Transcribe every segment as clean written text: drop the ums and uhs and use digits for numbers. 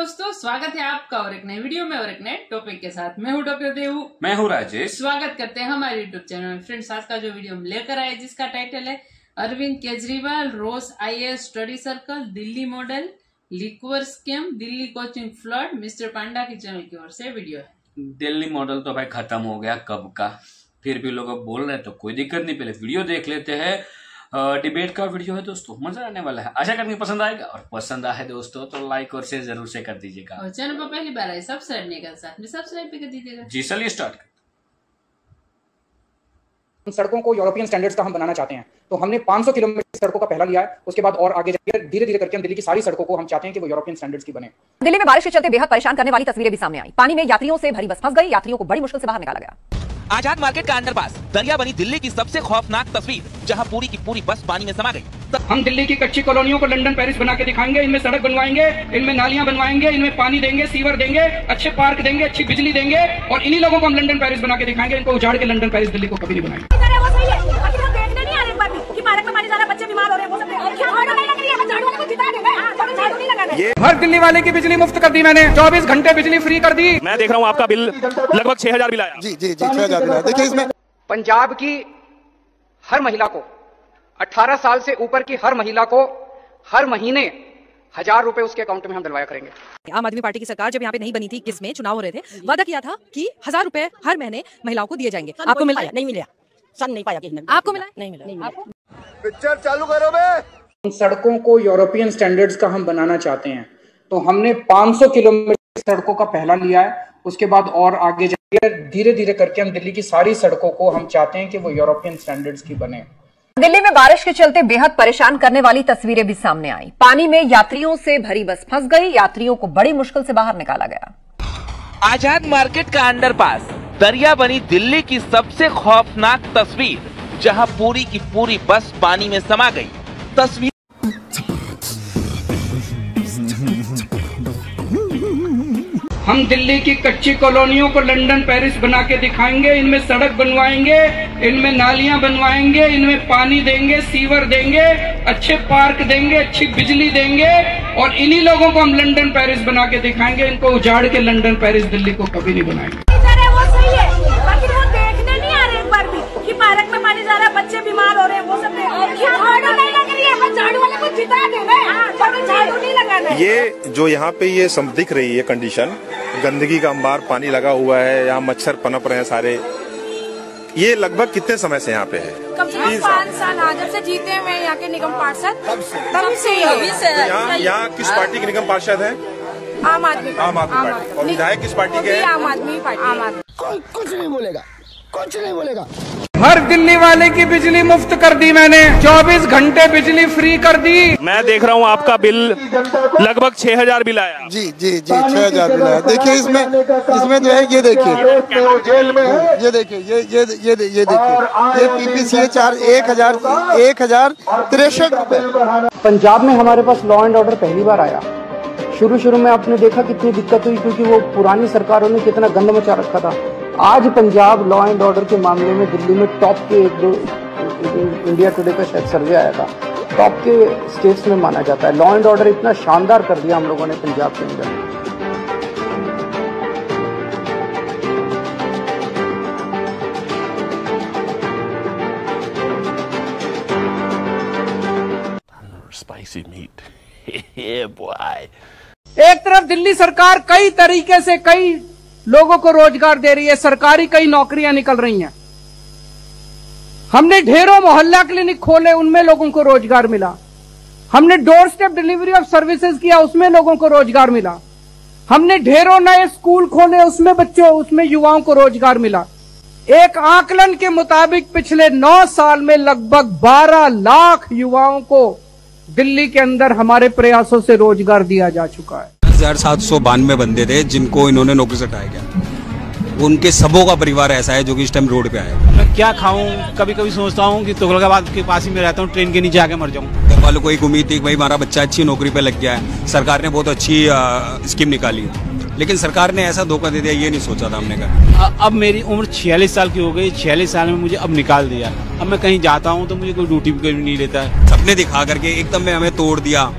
दोस्तों, स्वागत है आपका और एक नए वीडियो में और एक नए टॉपिक के साथ। मैं हूँ डॉक्टर देवू, मैं हूँ राजेश। स्वागत करते हैं हमारे यूट्यूब चैनल में। फ्रेंड्स, आज का जो वीडियो हम लेकर आए जिसका टाइटल है Arvind Kejriwal Rau's IAS study circle, Delhi model, liquor scam, Delhi coaching flood, mister Panda की चैनल की ओर से वीडियो है। दिल्ली मॉडल तो भाई खत्म हो गया कब का, फिर भी लोग अब बोल रहे हैं तो कोई दिक्कत नहीं, पहले वीडियो देख लेते हैं। डिबेट का वीडियो है दोस्तों, मजा आने वाला है। आशा करनी पसंद आएगा, और पसंद आए दोस्तों तो लाइक और शेयर जरूर से कर दीजिएगा। और चैनल पर पहली बार आए सब्सक्राइब नहीं कर साथ में सब्सक्राइब भी कर दीजिएगा। जी चलिए स्टार्ट। सड़कों को यूरोपियन स्टैंडर्ड्स का हम बनाना चाहते हैं, तो हमने 500 किलोमीटर सड़कों का पहला लिया है। उसके बाद और आगे जाकर धीरे धीरे करके हम दिल्ली की सारी सड़कों को हम चाहते हैं कि वो यूरोपियन स्टैंडर्ड्स की बने। दिल्ली में बारिश के चलते बेहद परेशान करने वाली तस्वीरें भी सामने आई। पानी में यात्रियों से भरी बस फंस गई, यात्रियों को बड़ी मुश्किल से बाहर निकाला गया। आजाद मार्केट का अंडरपास, दरिया बनी दिल्ली की सबसे खौफनाक तस्वीर, जहां पूरी की पूरी बस पानी में समा गई। हम दिल्ली की कच्ची कॉलोनियों को लंदन पेरिस बना के दिखाएंगे। इनमें सड़क बनवाएंगे, इनमें नालियां बनवाएंगे, इनमें पानी देंगे, सीवर देंगे, अच्छे पार्क देंगे, अच्छी बिजली देंगे, और इन्हीं लोगों को हम लंदन पेरिस बना के दिखाएंगे। इनको उजाड़ के लंदन पेरिस दिल्ली को कभी नहीं बनाएंगे। हर दिल्ली वाले की बिजली मुफ्त कर दी मैंने, 24 घंटे बिजली फ्री कर दी। मैं देख रहा हूँ आपका बिल लगभग 6000 बिल आया। जी 6000 बिल आया। देखिए इसमें पंजाब की हर महिला को, 18 साल से ऊपर की हर महिला को हर महीने 1000 रुपए उसके अकाउंट में हम डलवाया करेंगे। आम आदमी पार्टी की सरकार जब यहाँ पे नहीं बनी थी, किसमें चुनाव हो रहे थे, वादा किया था कि 1000 रुपए हर महीने महिलाओं को दिए जाएंगे। आपको मिला? नहीं मिला। सन नहीं पाया किसी ने। आपको मिला? नहीं मिला। पिक्चर चालू करो बे। सड़कों को यूरोपियन स्टैंडर्ड्स का हम बनाना चाहते हैं, तो हमने 500 किलोमीटर सड़कों का पहला लिया है। उसके बाद और आगे जाकर धीरे धीरे करके हम दिल्ली की सारी सड़कों को हम चाहते हैं कि वो यूरोपियन स्टैंडर्ड्स की बने। दिल्ली में बारिश के चलते बेहद परेशान करने वाली तस्वीरें भी सामने आई। पानी में यात्रियों से भरी बस फंस गई, यात्रियों को बड़ी मुश्किल से बाहर निकाला गया। आजाद मार्केट का अंडरपास, दरिया बनी दिल्ली की सबसे खौफनाक तस्वीर, जहां पूरी की पूरी बस पानी में समा गई। तस्वीर हम दिल्ली की कच्ची कॉलोनियों को लंदन पेरिस बना के दिखाएंगे। इनमें सड़क बनवाएंगे, इनमें नालियां बनवाएंगे, इनमें पानी देंगे, सीवर देंगे, अच्छे पार्क देंगे, अच्छी बिजली देंगे, और इन्हीं लोगों को हम लंदन पेरिस बना के दिखाएंगे। इनको उजाड़ के लंदन पेरिस दिल्ली को कभी नहीं बनाएंगे। वो सही है, बाकी वो देखने नहीं आ रहे एक बार भी कि पार्क में पानी जा रहा है, बच्चे बीमार हो रहे हैं, वो सब झाड़ू वाले को जिता देना है, झाड़ू नहीं लगाना है। ये जो यहाँ पे ये सब दिख रही है कंडीशन, गंदगी का अंबार, पानी लगा हुआ है, यहाँ मच्छर पनप रहे हैं सारे, ये लगभग कितने समय से यहाँ पे है? कम से कम 5 साल जब से जीते हैं मैं यहाँ के निगम पार्षद, तब से यहाँ किस पार्टी के निगम पार्षद है? आम आदमी पार्टी। और विधायक किस पार्टी के? आम आदमी पार्टी। कुछ नहीं बोलेगा, कुछ नहीं बोलेगा। हर दिल्ली वाले की बिजली मुफ्त कर दी मैंने, 24 घंटे बिजली फ्री कर दी। मैं देख रहा हूँ आपका बिल लगभग 6000 बिल आया। जी 6000 बिल आया। देखिए इसमें जो है, ये देखिए, ये देखिए, ये देखिए, ये PPCA 1063 रुपए। पंजाब में हमारे पास लॉ एंड ऑर्डर पहली बार आया। शुरू में आपने देखा कितनी दिक्कत हुई, क्योंकि वो पुरानी सरकारों ने कितना गंद मचा रखा था। आज पंजाब लॉ एंड ऑर्डर के मामले में दिल्ली में टॉप के इंडिया टुडे का शायद सर्वे आया था, टॉप के स्टेट्स में माना जाता है। लॉ एंड ऑर्डर इतना शानदार कर दिया हम लोगों ने पंजाब के अंदर। Spicy meat boy. एक तरफ दिल्ली सरकार कई तरीके से कई लोगों को रोजगार दे रही है, सरकारी कई नौकरियां निकल रही हैं। हमने ढेरों मोहल्ला क्लिनिक खोले, उनमें लोगों को रोजगार मिला। हमने door step delivery of services किया, उसमें लोगों को रोजगार मिला। हमने ढेरों नए स्कूल खोले, उसमें युवाओं को रोजगार मिला। एक आकलन के मुताबिक पिछले 9 साल में लगभग 12 लाख युवाओं को दिल्ली के अंदर हमारे प्रयासों से रोजगार दिया जा चुका है। 1792 बंदे थे जिनको इन्होंने नौकरी से हटाया गया। उनके सबों का परिवार ऐसा है जो कि इस टाइम रोड पे आया। मैं क्या खाऊं, कभी कभी सोचता हूं कि तुगलकाबाद के पास ही में रहता हूं, ट्रेन के नीचे आके मर जाऊं। घर वालों को एक उम्मीद थी कि भाई हमारा बच्चा अच्छी नौकरी पे लग गया है, सरकार ने बहुत अच्छी स्कीम निकाली है, लेकिन सरकार ने ऐसा धोखा दे दिया, ये नहीं सोचा था हमने कहा। अब मेरी उम्र 46 साल की हो गई, 46 साल में मुझे अब निकाल दिया। अब मैं कहीं जाता हूँ तो मुझे कोई ड्यूटी भी नहीं लेता है। सपने दिखा करके एकदम में हमें तोड़ दिया,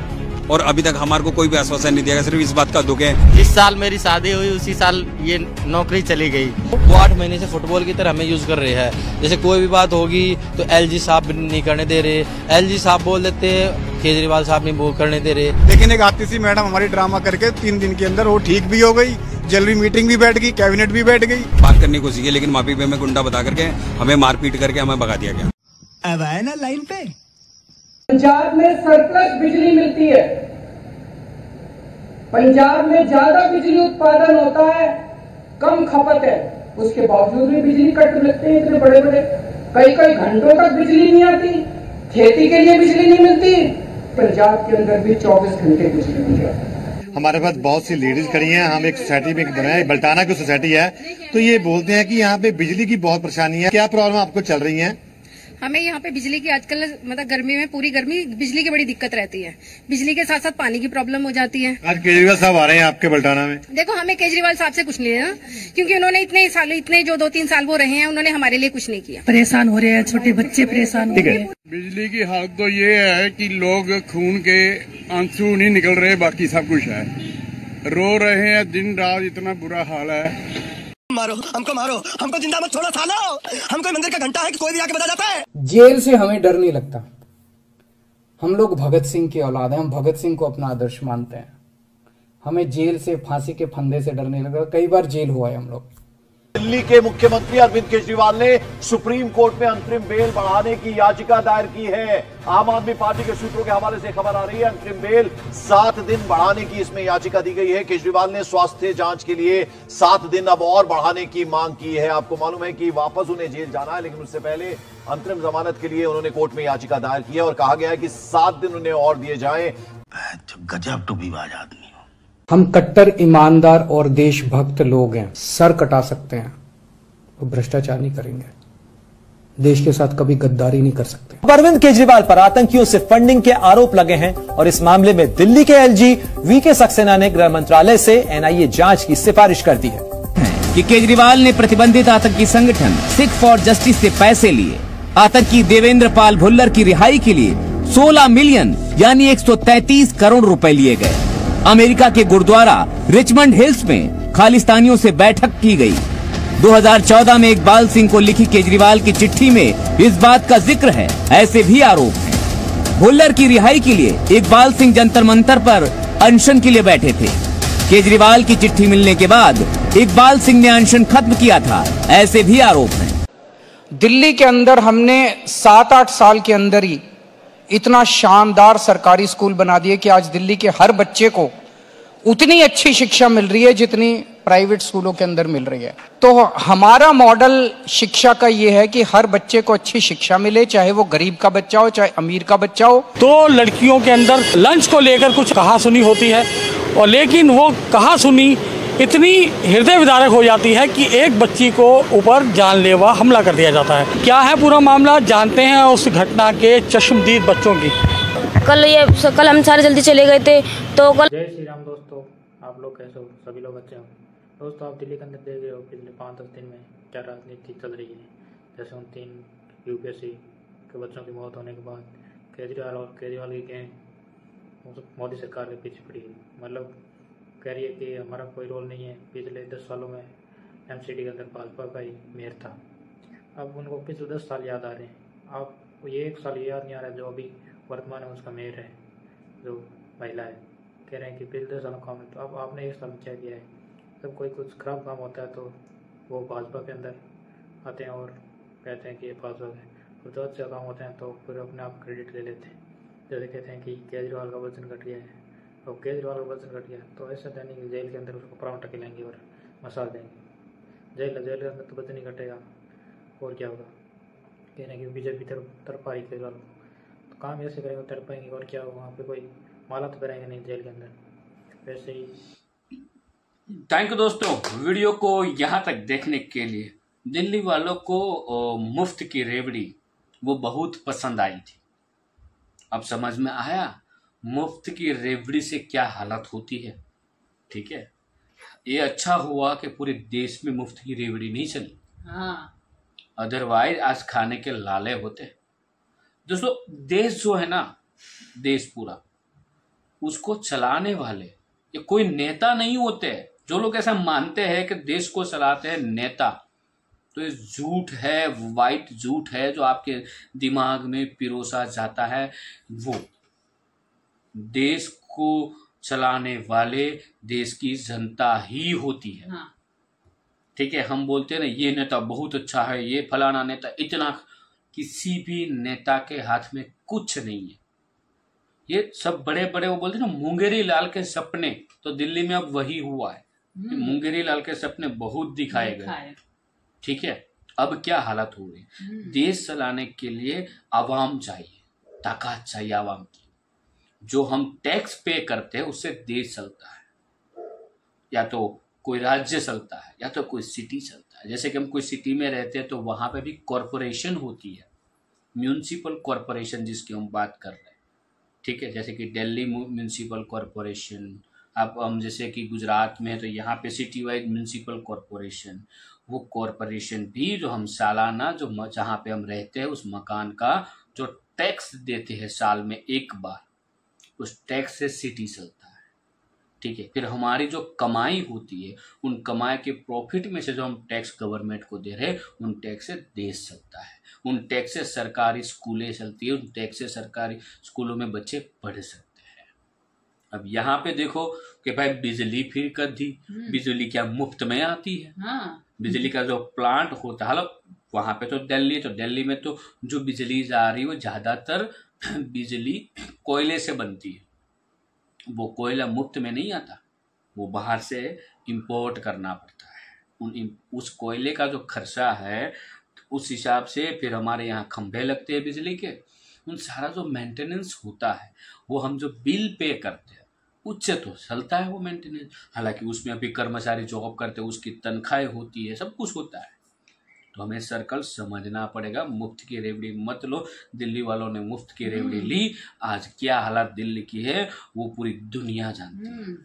और अभी तक हमारे को कोई भी आश्वासन नहीं दिया गया। सिर्फ इस बात का दुख है, जिस साल मेरी शादी हुई उसी साल ये नौकरी चली गई। वो 8 महीने से फुटबॉल की तरह हमें यूज कर रहे हैं। जैसे कोई भी बात होगी तो LG साहब नहीं करने दे रहे, LG साहब बोल देते, केजरीवाल साहब नहीं वो करने दे रहे। लेकिन एक आती सी मैडम हमारी ड्रामा करके 3 दिन के अंदर वो ठीक भी हो गई, जल्दी मीटिंग भी बैठ गई, कैबिनेट भी बैठ गई। बात करने की कोशिश की, लेकिन माफी पे में गुंडा बता करके हमें मारपीट करके हमें भगा दिया गया। अब आए ना लाइन पे। पंजाब में सरप्लस बिजली मिलती है, पंजाब में ज्यादा बिजली उत्पादन होता है, कम खपत है, उसके बावजूद भी बिजली कट लगते हैं इतने बड़े बड़े, कई घंटों तक बिजली नहीं आती, खेती के लिए बिजली नहीं मिलती। पंजाब के अंदर भी 24 घंटे बिजली मिल जाती है। हमारे पास बहुत सी लेडीज खड़ी हैं, हम एक सोसाइटी में बनाए, बल्टाना की सोसाइटी है, तो ये बोलते हैं कि यहाँ पे बिजली की बहुत परेशानी है। क्या प्रॉब्लम आपको चल रही है? हमें यहाँ पे बिजली की आजकल मतलब गर्मी में पूरी गर्मी बिजली की बड़ी दिक्कत रहती है। बिजली के साथ साथ पानी की प्रॉब्लम हो जाती है। आज केजरीवाल साहब आ रहे हैं आपके बल्टाना में। देखो हमें केजरीवाल साहब से कुछ नहीं है, क्योंकि उन्होंने इतने जो 2-3 साल वो रहे हैं, उन्होंने हमारे लिए कुछ नहीं किया। परेशान हो रहे हैं, छोटे बच्चे परेशान हो रहे हैं। बिजली की हालत तो ये है कि लोग खून के आंसू नहीं निकल रहे, बाकी सब कुछ है, रो रहे हैं दिन रात, इतना बुरा हाल है। मारो, हमको जिंदा मत छोड़ो सालो, हमको मंदिर का घंटा है कि कोई भी आके बजा जाता है। जेल से हमें डर नहीं लगता, हम लोग भगत सिंह की औलाद हैं, हम भगत सिंह को अपना आदर्श मानते हैं। हमें जेल से, फांसी के फंदे से डर नहीं लगता, कई बार जेल हुआ है हम लोग। दिल्ली के मुख्यमंत्री अरविंद केजरीवाल ने सुप्रीम कोर्ट में अंतरिम बेल बढ़ाने की याचिका दायर की है। आम आदमी पार्टी के सूत्रों के हवाले से खबर आ रही है, अंतरिम बेल 7 दिन बढ़ाने की इसमें याचिका दी गई है। केजरीवाल ने स्वास्थ्य जांच के लिए 7 दिन अब और बढ़ाने की मांग की है। आपको मालूम है कि वापस उन्हें जेल जाना है, लेकिन उससे पहले अंतरिम जमानत के लिए उन्होंने कोर्ट में याचिका दायर की है और कहा गया है कि 7 दिन उन्हें और दिए जाएं। गजब टूबीबाज आदमी। हम कट्टर ईमानदार और देशभक्त लोग हैं, सर कटा सकते हैं, वो भ्रष्टाचार नहीं करेंगे, देश के साथ कभी गद्दारी नहीं कर सकते। अरविंद केजरीवाल पर आतंकियों से फंडिंग के आरोप लगे हैं और इस मामले में दिल्ली के LG वीके सक्सेना ने गृह मंत्रालय से NIA जांच की सिफारिश कर दी है कि केजरीवाल ने प्रतिबंधित आतंकी संगठन सिख फॉर जस्टिस से पैसे लिए। आतंकी देवेंद्र पाल भुल्लर की रिहाई के लिए 16 मिलियन यानी 133 करोड़ रुपए लिए गए। अमेरिका के गुरुद्वारा रिचमंड हिल्स में खालिस्तानियों से बैठक की गई। 2014 में इकबाल सिंह को लिखी केजरीवाल की चिट्ठी में इस बात का जिक्र है, ऐसे भी आरोप हैं। भुल्लर की रिहाई के लिए इकबाल सिंह जंतर मंतर पर अनशन के लिए बैठे थे। केजरीवाल की चिट्ठी मिलने के बाद इकबाल सिंह ने अनशन खत्म किया था, ऐसे भी आरोप हैं। दिल्ली के अंदर हमने 7-8 साल के अंदर ही इतना शानदार सरकारी स्कूल बना दिए कि आज दिल्ली के हर बच्चे को उतनी अच्छी शिक्षा मिल रही है जितनी प्राइवेट स्कूलों के अंदर मिल रही है। तो हमारा मॉडल शिक्षा का ये है कि हर बच्चे को अच्छी शिक्षा मिले, चाहे वो गरीब का बच्चा हो चाहे अमीर का बच्चा हो। तो लड़कियों के अंदर लंच को लेकर कुछ कहासुनी होती है, और लेकिन वो कहासुनी इतनी हृदय विदारक हो जाती है कि एक बच्ची को ऊपर जानलेवा हमला कर दिया जाता है। क्या है पूरा मामला, जानते हैं उस घटना के चश्मदीद बच्चों की। कल हम सारे जल्दी चले गए थे तो कल। जय श्री राम दोस्तों, आप लोग कैसे हो? सभी लोग अच्छे हो दोस्तों। आप दिल्ली के अंदर देख रहे हो पिछले 5-10 दिन में क्या राजनीति चल रही है। जैसे उन 3 UPSC के बच्चों की मौत होने के बाद केजरीवाल की गैंग मोदी सरकार के पीछे पड़ी है। मतलब कह रही है कि हमारा कोई रोल नहीं है, पिछले 10 सालों में MCD के अंदर भाजपा का ही मेयर था। अब उनको पिछले 10 साल याद आ रहे हैं। अब ये 1 साल याद नहीं आ रहा है जो अभी वर्तमान में उसका मेयर है, जो महिला है। कह रहे हैं कि पिछले 10 सालों काम है, तो अब आपने 1 साल क्या किया है। जब कोई कुछ खराब काम होता है तो वो भाजपा के अंदर आते हैं और कहते हैं कि ये भाजपा है, और जो अच्छे काम होते हैं तो फिर अपने आप क्रेडिट ले लेते हैं। जैसे कहते हैं कि केजरीवाल का वजन घट गया है, और केजरीवाल का वजन घट गया तो ऐसा तो नहीं कि जेल के अंदर उसको पराठा खिलाएंगे और मसाज देंगे। जेल के अंदर तो वजन नहीं घटेगा और क्या होगा। कह रहे हैं कि बीजेपी तरफ आ रही केजरीवाल, तो काम ऐसे करेंगे तर पाएंगे और क्या होगा। वहाँ पे कोई माला तो कराएंगे नहीं जेल के अंदर, वैसे ही। थैंक यू दोस्तों, वीडियो को यहाँ तक देखने के लिए। दिल्ली वालों को मुफ्त की रेवड़ी वो बहुत पसंद आई थी। अब समझ में आया मुफ्त की रेवड़ी से क्या हालत होती है। ठीक है, ये अच्छा हुआ कि पूरे देश में मुफ्त की रेवड़ी नहीं चली, अदरवाइज आज खाने के लाले होते। दोस्तों देश जो है ना, देश पूरा उसको चलाने वाले ये कोई नेता नहीं होते। जो लोग ऐसा मानते हैं कि देश को चलाते हैं नेता, तो ये झूठ है, वाइट झूठ है जो आपके दिमाग में पिरोसा जाता है। वो देश को चलाने वाले देश की जनता ही होती है। हाँ। ठीक है, हम बोलते हैं ना ये नेता बहुत अच्छा है, ये फलाना नेता इतना, किसी भी नेता के हाथ में कुछ नहीं है। ये सब बड़े बड़े वो बोलते हैं ना मुंगेरी लाल के सपने, तो दिल्ली में अब वही हुआ है। मुंगेरी लाल के सपने बहुत दिखाए गए। ठीक है, अब क्या हालत हो रही है, देश चलाने के लिए आवाम चाहिए, ताकत चाहिए आवाम की। जो हम टैक्स पे करते हैं उससे देश चलता है, या तो कोई राज्य चलता है या तो कोई सिटी चलता है। जैसे कि हम कोई सिटी में रहते हैं तो वहां पे भी कॉरपोरेशन होती है, म्यूनिसिपल कॉरपोरेशन जिसकी हम बात कर रहे हैं। ठीक है, जैसे कि दिल्ली म्यूनिसिपल कॉरपोरेशन, अब हम जैसे कि गुजरात में है तो यहाँ पे सिटी वाइज म्यूनिसिपल कॉरपोरेशन। वो कॉरपोरेशन भी जो हम सालाना जो जहाँ पे हम रहते हैं उस मकान का जो टैक्स देते हैं साल में एक बार, उस टैक्स से सिटी चलता है। ठीक है, फिर हमारी जो कमाई होती है उन कमाई के प्रॉफिट में से जो हम टैक्स गवर्नमेंट को दे रहे हैं उन टैक्स से देश चलता है। उन टैक्स से सरकारी स्कूलें चलती है, उन टैक्स से सरकारी स्कूलों में बच्चे पढ़ सकते हैं। अब यहाँ पे देखो कि भाई बिजली फिर कर दी, बिजली क्या मुफ्त में आती है? हाँ। बिजली का जो प्लांट होता है, वहां पे तो दिल्ली में तो जो बिजली जा रही है वो ज्यादातर बिजली कोयले से बनती है। वो कोयला मुफ्त में नहीं आता, वो बाहर से इंपोर्ट करना पड़ता है। उस कोयले का जो खर्चा है उस हिसाब से फिर हमारे यहाँ खंभे लगते हैं बिजली के, उन सारा जो मेंटेनेंस होता है वो हम जो बिल पे करते हैं उससे तो चलता है वो मेंटेनेंस। हालांकि उसमें अभी कर्मचारी जॉब करते हैं उसकी तनख्वाहें होती है, सब कुछ होता है। तो हमें सर्कल समझना पड़ेगा, मुफ्त की रेवड़ी मत लो। दिल्ली वालों ने मुफ्त की रेवड़ी ली, आज क्या हालत दिल्ली की है वो पूरी दुनिया जानती है।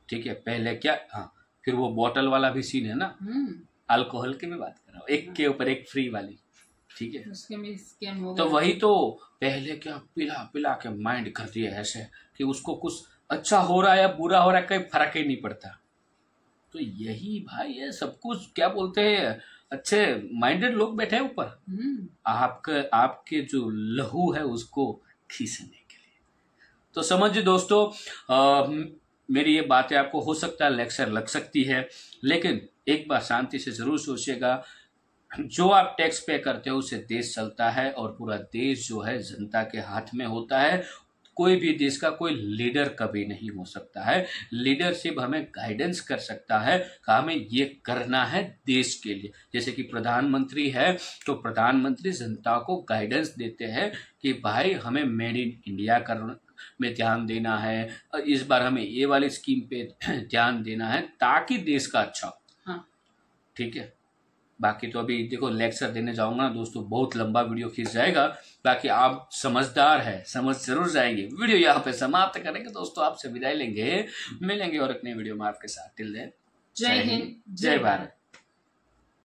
ठीक है, पहले क्या, हाँ, फिर वो बोतल वाला भी सीन है ना, अल्कोहल की भी बात कर रहा हूँ, एक के ऊपर एक फ्री वाली। ठीक है, उसके में स्कैम हो तो गया। वही तो पहले क्या पिला पिला के माइंड कर दिया ऐसे कि उसको कुछ अच्छा हो रहा है या बुरा हो रहा है कोई फर्क ही नहीं पड़ता। तो यही भाई है सब कुछ, क्या बोलते हैं, अच्छे माइंडेड लोग बैठे हैं ऊपर आपके जो लहू है उसको खींचने के लिए। तो समझिए दोस्तों, मेरी ये बातें आपको हो सकता है लेक्चर लग सकती है, लेकिन एक बार शांति से जरूर सोचिएगा, जो आप टैक्स पे करते हो उससे देश चलता है और पूरा देश जो है जनता के हाथ में होता है। कोई भी देश का कोई लीडर कभी नहीं हो सकता है। लीडरशिप हमें गाइडेंस कर सकता है कि हमें ये करना है देश के लिए। जैसे कि प्रधानमंत्री है तो प्रधानमंत्री जनता को गाइडेंस देते हैं कि भाई हमें मेड इन इंडिया करना में ध्यान देना है, इस बार हमें ये वाली स्कीम पे ध्यान देना है ताकि देश का अच्छा हो। हाँ। ठीक है, बाकी तो अभी देखो लेक्चर देने जाऊंगा ना दोस्तों, बहुत लंबा वीडियो खींच जाएगा। बाकी आप समझदार है, समझ जरूर जाएंगे। वीडियो यहाँ पे समाप्त करेंगे दोस्तों, आपसे विदाई लेंगे, मिलेंगे और एक नई वीडियो में आपके साथ। टिल देन जय हिंद, जय भारत।